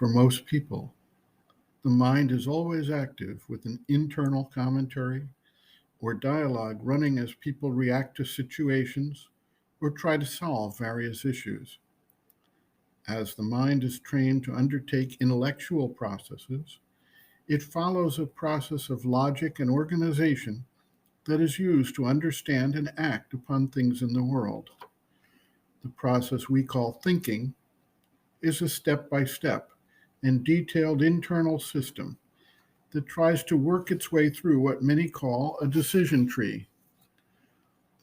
For most people, the mind is always active with an internal commentary or dialogue running as people react to situations or try to solve various issues. As the mind is trained to undertake intellectual processes, it follows a process of logic and organization that is used to understand and act upon things in the world. The process we call thinking is a step-by-step and detailed internal system that tries to work its way through what many call a decision tree.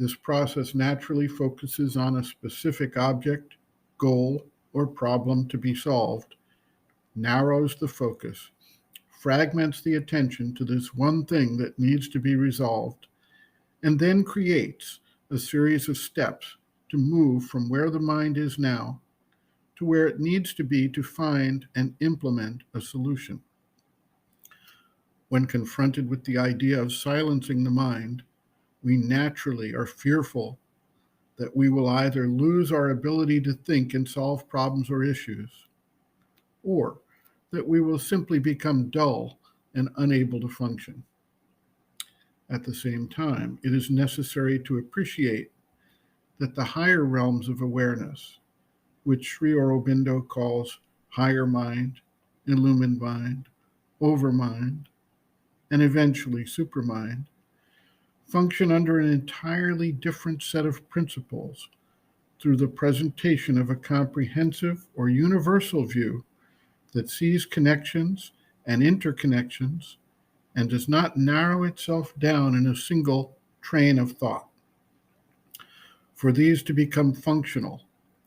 This process naturally focuses on a specific object, goal, or problem to be solved, narrows the focus, fragments the attention to this one thing that needs to be resolved, and then creates a series of steps to move from where the mind is now to where it needs to be to find and implement a solution. When confronted with the idea of silencing the mind, we naturally are fearful that we will either lose our ability to think and solve problems or issues, or that we will simply become dull and unable to function. At the same time, it is necessary to appreciate that the higher realms of awareness, which Sri Aurobindo calls higher mind, illumined mind, overmind, and eventually supermind, function under an entirely different set of principles through the presentation of a comprehensive or universal view that sees connections and interconnections and does not narrow itself down in a single train of thought. For these to become functional,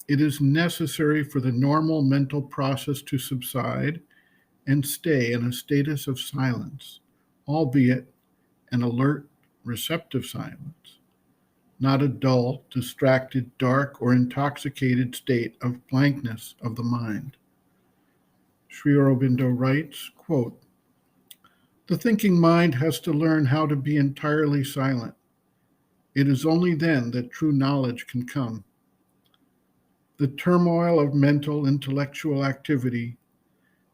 it is necessary for the normal mental process to subside and stay in a status of silence, albeit an alert, receptive silence, not a dull, distracted, dark, or intoxicated state of blankness of the mind. Sri Aurobindo writes, quote, "The thinking mind has to learn how to be entirely silent. It is only then that true knowledge can come. The turmoil of mental, intellectual activity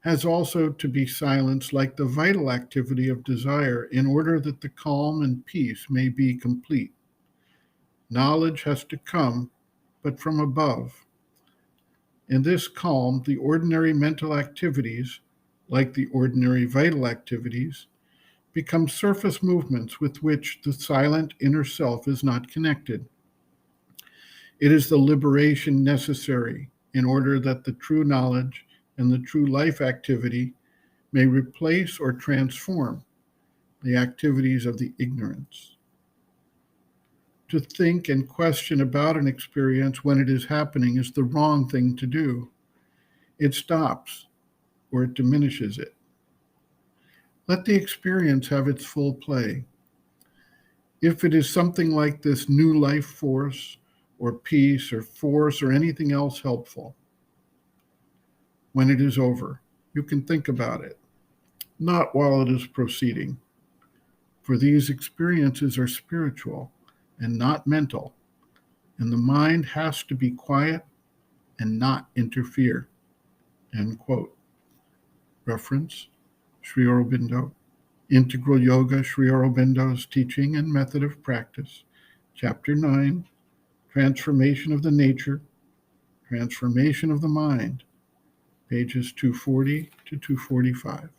has also to be silenced like the vital activity of desire in order that the calm and peace may be complete. Knowledge has to come, but from above. In this calm, the ordinary mental activities, like the ordinary vital activities, become surface movements with which the silent inner self is not connected. It is the liberation necessary in order that the true knowledge and the true life activity may replace or transform the activities of the ignorance. To think and question about an experience when it is happening is the wrong thing to do. It stops or it diminishes it. Let the experience have its full play. If it is something like this new life force or peace or force or anything else helpful, when it is over, you can think about it, not while it is proceeding. For these experiences are spiritual and not mental, and the mind has to be quiet and not interfere." End quote. Reference, Sri Aurobindo, Integral Yoga, Sri Aurobindo's Teaching and Method of Practice, Chapter 9, Transformation of the Nature, Transformation of the Mind, pages 240 to 245.